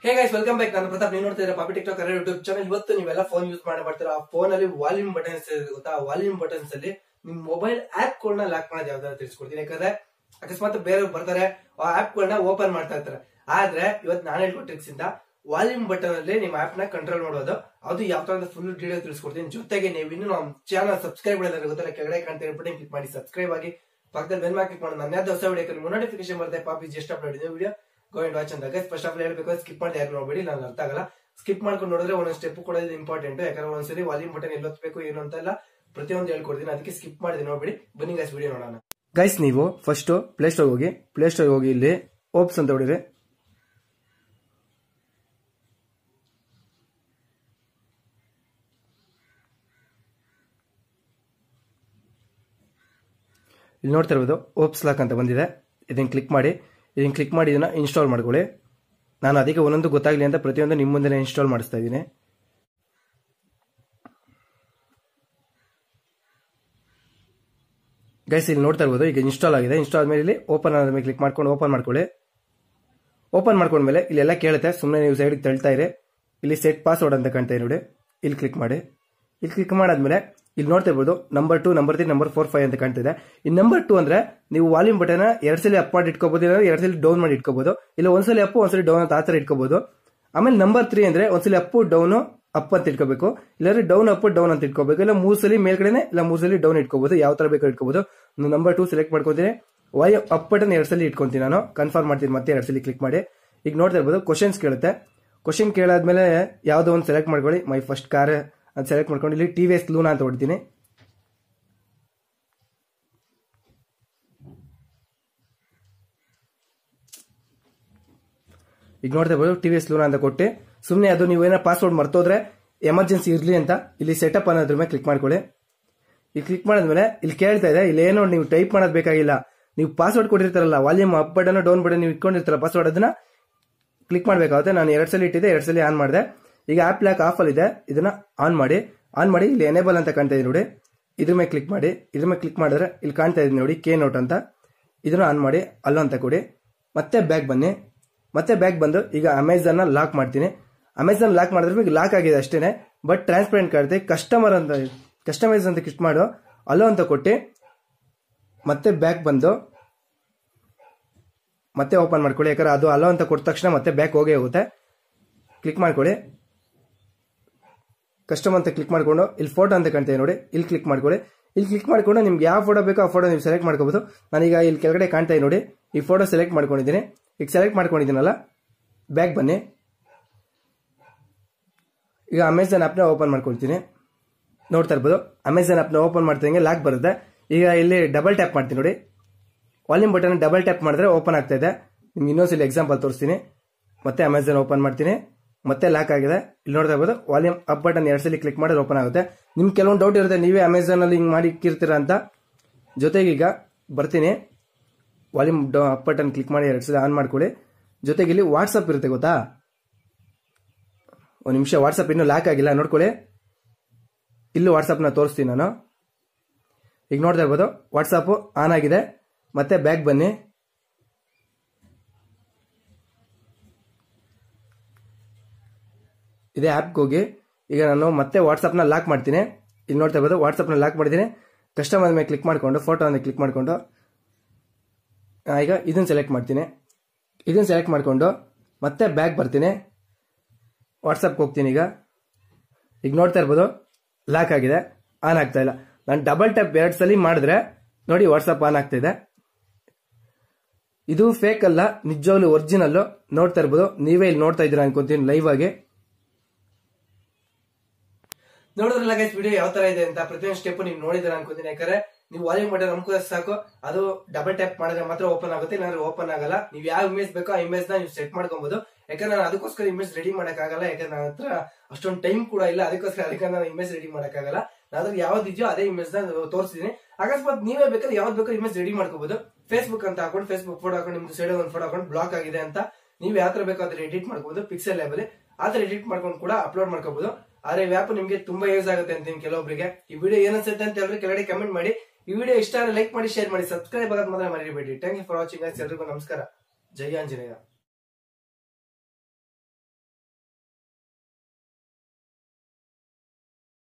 Hey guys welcome back. ನಾನು ಪ್ರತಾಪ್. ನೀವು ನೋಡ್ತಾ ಇದ್ದೀರಾ ಪಾಪಿ ಟಿಕ್ಟಾಕ್ ಕನ್ನಡ ಯೂಟ್ಯೂಬ್ ಚಾನಲ್. ಇವತ್ತು ನೀವೆಲ್ಲ ಫೋನ್ ಯೂಸ್ ಮಾಡ್ತೀರಾ. ಆ ಫೋನ್ ಅಲ್ಲಿ ವಾಲ್ಯೂಮ್ ಬಟನ್ಸ್ ಗೊತ್ತಾ? ಆ ವಾಲ್ಯೂಮ್ ಬಟನ್ಸ್ ಅಲ್ಲಿ ನಿಮ್ ಮೊಬೈಲ್ ಆಪ್ ಗಳನ್ನ ಲಾಕ್ ಮಾಡೋದು ಯಾವ್ದಾದ್ರು ತಿಳಿಸ್ಕೊಡ್ತೀನಿ. ಯಾಕಂದ್ರೆ ಅಕಸ್ಮಾತ್ ಬೇರೆಯವ್ರು ಬರ್ತಾರೆ, ಆ ಆಪ್ ಗಳನ್ನ ಓಪನ್ ಮಾಡ್ತಾ ಇರ್ತಾರೆ. ಆದ್ರೆ ಇವತ್ತು ನಾನು ಹೇಳ್ಕೊಟ್ಟ ಟ್ರಿಕ್ಸ್ ಇಂದ ವಾಲ್ಯೂಮ್ ಬಟನ್ ಅಲ್ಲಿ ನಿಮ್ ಆಪ್ ನ ಕಂಟ್ರೋಲ್ ಮಾಡೋದು, ಅದು ಯಾವ ತರ ಫುಲ್ ಡೀಟೇಲ್ ತಿಳಿಸ್ಕೊಡ್ತೀನಿ. ಜೊತೆಗೆ ನೀವು ಇನ್ನು ನಮ್ಮ ಚಾನಲ್ ಸಬ್ಸ್ಕ್ರೈಬ್ ಮಾಡಿದ್ರೆ ಗೊತ್ತಲ್ಲ, ಕೆಳಗಡೆ ಕಾಣ್ತಾ ಬಟನ್ ಕ್ಲಿಕ್ ಮಾಡಿ ಸಬ್ಸ್ಕ್ರೈಬ್ ಆಗಿ, ಪಕ್ಕದಲ್ಲಿ ಬೆಲ್ ಕ್ಲಿಕ್ ಮಾಡಿ. ನನ್ನ ಹೊಸ ವಿಡಿಯೋ ನೋಟಿಫಿಕೇಶನ್ ಬರುತ್ತೆ. ಪಾಪಿ ಜಸ್ಟ್ ಅಪ್ಲೋಡ್ ಇದೆ ವಿಡಿಯೋ ಗೋ ಅಂಡ್ ವಾಚ್ ಅಂತ. ಫಸ್ಟ್ ಆಫ್ ಆಲ್ ಹೇಳ್ಬೇಕು, ಸ್ಕಿಪ್ ಮಾಡಿ ಯಾರು ನೋಡ್ಬೇಡಿ, ನಾನು ಅರ್ಥ ಆಗಲ್ಲ. ಸ್ಕಿಪ್ ಮಾಡ್ಕೊಂಡು ನೋಡಿದ್ರೆ ಒಂದೊಂದು ಸ್ಟೆಪ್ ಕೊಡೋದು ಇಂಪಾರ್ಟೆಂಟ್. ಯಾಕಂದ್ರೆ ಒಂದ್ಸರಿ ವಾಲ್ಯೂಮ್ ಬಟನ್ ಎಲ್ಲಿ ಒತ್ತಬೇಕು ಏನು ಅಂತೆಲ್ಲ ಪ್ರತಿಯೊಂದು ಹೇಳ್ಕೊಡ್ತೀನಿ. ಅದಕ್ಕೆ ಸ್ಕಿಪ್ ಮಾಡಿದೆ ನೋಡ್ಬೇಡಿ. ಬನ್ನಿ ಗೈಸ್ ವಿಡಿಯೋ ನೋಡೋಣ. ಗೈಸ್ ನೀವು ಫಸ್ಟ್ ಪ್ಲೇ ಸ್ಟೋರ್ ಹೋಗಿ ಇಲ್ಲಿ ಓಪ್ಸ್ ಅಂತ ಹೊಡಿರಿ. ಇಲ್ಲಿ ನೋಡ್ತಾ ಇರ್ಬೋದು ಓಪ್ಸ್ ಲಾಕ್ ಅಂತ ಬಂದಿದೆ. ಇದನ್ನ ಕ್ಲಿಕ್ ಮಾಡಿ ಇದನ್ನ ಇನ್ಸ್ಟಾಲ್ ಮಾಡ್ಕೊಳ್ಳಿ. ನಾನು ಅದಕ್ಕೆ ಒಂದೊಂದು ಗೊತ್ತಾಗ್ಲಿ ಅಂತ ಪ್ರತಿಯೊಂದು ನಿಮ್ಮ ಮುಂದೆ ಇನ್ಸ್ಟಾಲ್ ಮಾಡಿಸ್ತಾ ಇದ್ದೀನಿ. ಗೈಸ್ ಇಲ್ಲಿ ನೋಡ್ತಾ ಇರ್ಬೋದು ಈಗ ಇನ್ಸ್ಟಾಲ್ ಆಗಿದೆ. ಇನ್ಸ್ಟಾಲ್ ಆದ್ಮೇಲೆ ಇಲ್ಲಿ ಓಪನ್ ಆದ ಮೇಲೆ ಕ್ಲಿಕ್ ಮಾಡ್ಕೊಂಡು ಓಪನ್ ಮಾಡ್ಕೊಳ್ಳಿ. ಓಪನ್ ಮಾಡ್ಕೊಂಡ್ಮೇಲೆ ಇಲ್ಲೆಲ್ಲ ಕೇಳುತ್ತೆ, ಸುಮ್ಮನೆ ನೀವು ಸೈಡ್ಗೆ ತಳ್ತಾ ಇರಿ. ಇಲ್ಲಿ ಸೆಟ್ ಪಾಸ್ವರ್ಡ್ ಅಂತ ಕಾಣ್ತಾ ಇದೆ ನೋಡಿ, ಇಲ್ಲಿ ಕ್ಲಿಕ್ ಮಾಡಿ. ಇಲ್ಲಿ ಕ್ಲಿಕ್ ಮಾಡಾದ್ಮೇಲೆ ಇಲ್ಲಿ ನೋಡ್ತಾ ಇರ್ಬೋದು ನಂಬರ್ 2, ನಂಬರ್ 3, ನಂಬರ್ 4, 5 ಅಂತ ಕಾಣ್ತಿದೆ. ಈ ನಂಬರ್ 2 ಅಂದ್ರೆ ನೀವು ವಾಲ್ಯೂಮ್ ಬಟನ್ 2 ಸಲ ಅಪ್ ಮಾಡಿ ಇಟ್ಕೋಬಹುದು, ಇಲ್ಲ 2 ಸಲ ಡೌನ್ ಮಾಡಿ ಇಟ್ಕೋಬಹುದು, ಇಲ್ಲ ಒಂದ್ಸಲಿ ಅಪ್ ಒಂದ್ಸಲಿ ಡೌನ್ ಅಂತ ಆತರ ಇಟ್ಕೋಬಹುದು. ಆಮೇಲೆ ನಂಬರ್ 3 ಅಂದ್ರೆ ಒಂದ್ಸಲಿ ಅಪ್ ಡೌನ್ ಅಪ್ ಅಂತ ಇಟ್ಕೋಬೇಕು, ಇಲ್ಲಾಂದ್ರೆ ಡೌನ್ ಅಪ್ ಡೌನ್ ಅಂತ ಇಟ್ಕೋಬೇಕು, ಇಲ್ಲ 3 ಸಲ ಮೇಲ್ಗಡೆನೆ ಇಲ್ಲ 3 ಸಲ ಡೌನ್ ಇಟ್ಕೋಬಹುದು. ಯಾವ ತರ ಬೇಕಾದ್ರೂ ಇಟ್ಕೋಬಹುದು. ನಂಬರ್ 2 ಸೆಲೆಕ್ಟ್ ಮಾಡ್ಕೊಂತೀನಿ. ಅಪ್ ಬಟನ್ 2 ಸಲ ಇಟ್ಕೊಂತೀನಿ. ನಾನು ಕನ್ಫರ್ಮ್ ಮಾಡ್ತೀನಿ, ಮತ್ತೆ 2 ಸಲ ಕ್ಲಿಕ್ ಮಾಡಿ. ಈಗ ನೋಡ್ತಾ ಇರ್ಬೋದು ಕ್ವಶನ್ಸ್ ಕೇಳುತ್ತೆ. ಕ್ವಶನ್ ಕೇಳಾದ್ಮೇಲೆ ಯಾವ್ದೋ ಒಂದು ಸೆಲೆಕ್ಟ್ ಮಾಡ್ಕೊಳ್ಳಿ. ಮೈ ಫಸ್ಟ್ ಕಾರ್ ಅಂತ ಸೆಲೆಕ್ಟ್ ಮಾಡ್ಕೊಂಡು ಇಲ್ಲಿ TVS ಲೂನಾ ಅಂತ ಹೊಡ್ತೀನಿ. ಈಗ ನೋಡ್ತಾ ಇರ್ಬೋದು TVS ಲೂನಾ ಅಂತ ಕೊಟ್ಟು ಸುಮ್ಮನೆ ಅದು ನೀವು ಏನೋ ಪಾಸ್ವರ್ಡ್ ಮರ್ತೋದ್ರೆ ಎಮರ್ಜೆನ್ಸಿ ಇರ್ಲಿ ಅಂತ ಇಲ್ಲಿ ಸೆಟಪ್ ಅನ್ನೋದ್ರ ಮೇಲೆ ಕ್ಲಿಕ್ ಮಾಡ್ಕೊಳ್ಳಿ. ಇಲ್ಲಿ ಕ್ಲಿಕ್ ಮಾಡಿದ್ಮೇಲೆ ಇಲ್ಲಿ ಕೇಳ್ತಾ ಇದೆ, ಇಲ್ಲಿ ಏನೋ ನೀವು ಟೈಪ್ ಮಾಡೋದು ಬೇಕಾಗಿಲ್ಲ. ನೀವು ಪಾಸ್ವರ್ಡ್ ಕೊಟ್ಟಿರ್ತಾರಲ್ಲ, volume up button down button ನೀವು ಇಟ್ಕೊಂಡಿರ್ತಾರಲ್ಲ ಪಾಸ್ವರ್ಡ್, ಅದನ್ನ ಕ್ಲಿಕ್ ಮಾಡಬೇಕಾಗುತ್ತೆ. ನಾನು 2 ಸಲ ಇಟ್ಟಿದ್ದೆ, 2 ಸಲ ಆನ್ ಮಾಡಿದೆ. ಈಗ ಆಪ್ ಲಾಕ್ ಆಫ್ ಅಲ್ಲಿ ಇದೆ, ಇದನ್ನ ಆನ್ ಮಾಡಿ ಇಲ್ಲಿ ಎನೇಬಲ್ ಅಂತ ಕಾಣ್ತಾ ಇದೆ ನೋಡಿ, ಇದ್ರ ಮೇಲೆ ಕ್ಲಿಕ್ ಮಾಡಿ. ಇದ್ರ ಮೇಲೆ ಕ್ಲಿಕ್ ಮಾಡಿದ್ರೆ ಇಲ್ಲಿ ಕಾಣ್ತಾ ಇದೆ ನೋಡಿ ಕೆ ನೋಟ್ ಅಂತ, ಇದನ್ನ ಆನ್ ಮಾಡಿ ಅಲ್ಲೋ ಅಂತ ಕೊಡಿ. ಮತ್ತೆ ಬ್ಯಾಕ್ ಬನ್ನಿ. ಮತ್ತೆ ಬ್ಯಾಕ್ ಬಂದು ಈಗ ಅಮೆಝಾನ್ ಲಾಕ್ ಮಾಡ್ತೀನಿ. ಅಮೆಝಾನ್ ಲಾಕ್ ಮಾಡಿದ್ರೆ ಈಗ ಲಾಕ್ ಆಗಿದೆ ಅಷ್ಟೇನೆ, ಬಟ್ ಟ್ರಾನ್ಸ್ಪರೆಂಟ್ ಕಾಣುತ್ತೆ. ಕಸ್ಟಮೈಸ್ ಅಂತ ಕ್ಲಿಕ್ ಮಾಡು, ಅಲ್ಲೋ ಅಂತ ಕೊಟ್ಟು ಮತ್ತೆ ಬ್ಯಾಕ್ ಬಂದು ಮತ್ತೆ ಓಪನ್ ಮಾಡ್ಕೊಳ್ಳಿ. ಯಾಕಂದ್ರೆ ಅದು ಅಲ್ಲೋ ಅಂತ ಕೊಟ್ಟ ತಕ್ಷಣ ಮತ್ತೆ ಬ್ಯಾಕ್ ಹೋಗೇ ಹೋಗುತ್ತೆ. ಕ್ಲಿಕ್ ಮಾಡ್ಕೊಳ್ಳಿ. ಕಸ್ಟಮ್ ಅಂತ ಕ್ಲಿಕ್ ಮಾಡ್ಕೊಂಡು ಇಲ್ಲಿ ಫೋಟೋ ಅಂತ ಕಾಣ್ತೇವೆ ನೋಡಿ, ಇಲ್ಲಿ ಕ್ಲಿಕ್ ಮಾಡ್ಕೊಳ್ಳಿ. ಇಲ್ಲಿ ಕ್ಲಿಕ್ ಮಾಡ್ಕೊಂಡು ನಿಮ್ಗೆ ಯಾವ ಫೋಟೋ ಬೇಕೋ ಆ ಫೋಟೋ ನೀವು ಸೆಲೆಕ್ಟ್ ಮಾಡ್ಕೋಬಹುದು. ನಾನೀಗ ಇಲ್ಲಿ ಕೆಳಗಡೆ ಕಾಣ್ತಾ ಇದೆ ನೋಡಿ, ಈ ಫೋಟೋ ಸೆಲೆಕ್ಟ್ ಮಾಡ್ಕೊಂಡಿದ್ದೀನಿ. ಈಗ ಸೆಲೆಕ್ಟ್ ಮಾಡ್ಕೊಂಡಿದ್ದೀನಲ್ಲ, ಬ್ಯಾಕ್ ಬನ್ನಿ. ಈಗ ಅಮೆಝಾನ್ ಆಪ್ನ ಓಪನ್ ಮಾಡ್ಕೊಳ್ತೀನಿ. ನೋಡ್ತಾ ಇರ್ಬೋದು ಅಮೆಝಾನ್ ಆಪ್ನ ಓಪನ್ ಮಾಡ್ತಿದ್ದಂಗೆ ಲಾಕ್ ಬರುತ್ತೆ. ಈಗ ಇಲ್ಲಿ ಡಬಲ್ ಟ್ಯಾಪ್ ಮಾಡ್ತೀನಿ ನೋಡಿ, ವಾಲ್ಯೂಮ್ ಬಟನ್ ಡಬಲ್ ಟ್ಯಾಪ್ ಮಾಡಿದ್ರೆ ಓಪನ್ ಆಗ್ತಾ ಇದೆ. ನಿಮ್ಗೆ ಇನ್ನೊಂದ್ಸಲಿ ಎಕ್ಸಾಂಪಲ್ ತೋರಿಸ್ತೀನಿ. ಮತ್ತೆ ಅಮೆಝಾನ್ ಓಪನ್ ಮಾಡ್ತೀನಿ, ಮತ್ತೆ ಲಾಕ್ ಆಗಿದೆ. ಇಲ್ಲಿ ನೋಡ್ತಾ ಇರ್ಬೋದು ವಾಲ್ಯೂಮ್ ಅಪ್ ಬಟನ್ 2 ಸಲ ಕ್ಲಿಕ್ ಮಾಡಿದ್ರೆ ಓಪನ್ ಆಗುತ್ತೆ. ನಿಮ್ಗೆ ಕೆಲವೊಂದು ಡೌಟ್ ಇರುತ್ತೆ, ನೀವೇ ಅಮೆಝಾನ್ ಅಲ್ಲಿ ಹಿಂಗ್ ಮಾಡಿ ಇಕ್ಕಿರ್ತೀರಾ ಅಂತ. ಜೊತೆಗೆ ಈಗ ಬರ್ತೀನಿ, ವಾಲ್ಯೂಮ್ ಅಪ್ ಬಟನ್ ಕ್ಲಿಕ್ ಮಾಡಿ 2 ಸಲ ಆನ್ ಮಾಡ್ಕೊಳ್ಳಿ. ಜೊತೆಗೆ ಇಲ್ಲಿ ವಾಟ್ಸಪ್ ಇರುತ್ತೆ ಗೊತ್ತಾ, ಒಂದು ನಿಮಿಷ, ವಾಟ್ಸಪ್ ಇನ್ನೂ ಲಾಕ್ ಆಗಿಲ್ಲ ನೋಡ್ಕೊಳ್ಳಿ. ಇಲ್ಲೂ ವಾಟ್ಸಪ್ನ ತೋರಿಸ್ತೀನಿ ನಾನು. ಈಗ ನೋಡ್ತಾ ಇರ್ಬೋದು ವಾಟ್ಸಪ್ ಆನ್ ಆಗಿದೆ. ಮತ್ತೆ ಬ್ಯಾಕ್ ಬನ್ನಿ. ಇದೇ ಆಪ್ಗೆ ಹೋಗಿ ಈಗ ನಾನು ಮತ್ತೆ ವಾಟ್ಸಪ್ನ ಲಾಕ್ ಮಾಡ್ತೀನಿ. ಇಲ್ಲಿ ನೋಡ್ತಾ ಇರ್ಬೋದು ವಾಟ್ಸಪ್ನ ಲಾಕ್ ಮಾಡಿದ್ದೀನಿ. ಕಸ್ಟಮರ್ ಮೇಲೆ ಕ್ಲಿಕ್ ಮಾಡ್ಕೊಂಡು ಫೋಟೋ ಅಂತ ಕ್ಲಿಕ್ ಮಾಡ್ಕೊಂಡು ಈಗ ಇದನ್ನ ಸೆಲೆಕ್ಟ್ ಮಾಡ್ತೀನಿ. ಇದನ್ನ ಸೆಲೆಕ್ಟ್ ಮಾಡ್ಕೊಂಡು ಮತ್ತೆ ಬ್ಯಾಕ್ ಬರ್ತೀನಿ, ವಾಟ್ಸಪ್ಗೆ ಹೋಗ್ತೀನಿ. ಈಗ ನೋಡ್ತಾ ಇರ್ಬೋದು ಲಾಕ್ ಆಗಿದೆ, ಆನ್ ಆಗ್ತಾ ಇಲ್ಲ. ನಾನು ಡಬಲ್ ಟ್ಯಾಪ್ 2 ಸಲ ಮಾಡಿದ್ರೆ ನೋಡಿ ವಾಟ್ಸಪ್ ಆನ್ ಆಗ್ತಾ ಇದೆ. ಇದು ಫೇಕ್ ಅಲ್ಲ, ನಿಜವಾಗ್ಲೂ ಒರಿಜಿನಲ್. ನೋಡ್ತಾ ಇರ್ಬೋದು, ನೀವೇ ಇಲ್ಲಿ ನೋಡ್ತಾ ಇದ್ದೀರಾ ಅನ್ಕೊಂತೀನಿ ಲೈವ್ ಆಗಿ. ನೋಡಿದ್ರಲ್ಲ ಗೈಸ್ ವಿಡಿಯೋ ಯಾವ ತರ ಇದೆ ಅಂತ. ಪ್ರತಿಯೊಂದು ಸ್ಟೆಪ್ ನೀವು ನೋಡಿದ್ರೆ ಅನ್ಕೊಂತೀನಿ. ಯಾಕಂದ್ರೆ ನೀವು ವಾಲ್ಯೂಮ್ ಬಟನ್ ನಮ್ಕೋದ್ರೆ ಸಾಕು, ಅದು ಡಬಲ್ ಟ್ಯಾಪ್ ಮಾಡಿದ್ರೆ ಮಾತ್ರ ಓಪನ್ ಆಗುತ್ತೆ, ಇಲ್ಲಾಂದ್ರೆ ಓಪನ್ ಆಗಲ್ಲ. ನೀವು ಯಾವ ಇಮೇಜ್ ಬೇಕೋ ಆ ಇಮೇಜ್ ನ ನೀವು ಸೆಟ್ ಮಾಡ್ಕೊಬಹುದು. ಯಾಕಂದ್ರೆ ನಾನು ಅದಕ್ಕೋಸ್ಕರ ಇಮೇಜ್ ರೆಡಿ ಮಾಡಕ್ಕಾಗಲ್ಲ, ಯಾಕಂದ್ರೆ ನನ್ನ ಹತ್ರ ಅಷ್ಟೊಂದು ಟೈಮ್ ಕೂಡ ಇಲ್ಲ. ಅದಕ್ಕೋಸ್ಕರ ನಾನು ಇಮೇಜ್ ರೆಡಿ ಮಾಡಕ್ಕಾಗಲ್ಲ. ನಾನು ಯಾವ್ದಿದೆಯೋ ಅದೇ ಇಮೇಜ್ ನ ತೋರಿಸ್ತೀನಿ. ಅಕಸ್ಮಾತ್ ನೀವೇ ಬೇಕಾದ್ರೆ ಯಾವ್ದು ಬೇಕೋ ಇಮೇಜ್ ರೆಡಿ ಮಾಡ್ಕೋಬಹುದು. ಫೇಸ್ಬುಕ್ ಅಂತ ಹಾಕೊಂಡು ಫೇಸ್ಬುಕ್ ಫೋಟೋ ಹಾಕೊಂಡು ನಿಮ್ದು ಸೈಡ್ ಒಂದು ಫೋಟೋ ಹಾಕೊಂಡು ಬ್ಲಾಕ್ ಆಗಿದೆ ಅಂತ ನೀವು ಯಾವ ತರ ಬೇಕಾದ್ರೆ ಎಡಿಟ್ ಮಾಡ್ಕೋಬಹುದು. ಪಿಕ್ಸೆಲ್ ಲ್ಯಾಬ್ ಆತರ ಎಡಿಟ್ ಮಾಡ್ಕೊಂಡು ಕೂಡ ಅಪ್ಲೋಡ್ ಮಾಡ್ಕೋಬಹುದು. ಆದ್ರೆ ವ್ಯಾಪ್ ನಿಮ್ಗೆ ತುಂಬಾ ಯೂಸ್ ಆಗುತ್ತೆ ಅಂತೀನಿ ಕೆಲವೊಬ್ಬರಿಗೆ. ಈ ವಿಡಿಯೋ ಏನನ್ಸುತ್ತೆ ಅಂತ ಹೇಳಿದ್ರೆ ಕೆಳಗಡೆ ಕಮೆಂಟ್ ಮಾಡಿ. ಈ ವಿಡಿಯೋ ಇಷ್ಟ ಲೈಕ್ ಮಾಡಿ, ಶೇರ್ ಮಾಡಿ, ಸಬ್ಸ್ಕ್ರೈಬ್ ಆಗೋದು ಮಾತ್ರ ಮರಿಬೇಡಿ. Thank you for watching. ಎಲ್ರಿಗೂ ನಮಸ್ಕಾರ. ಜೈ ಆಂಜನೇಯ.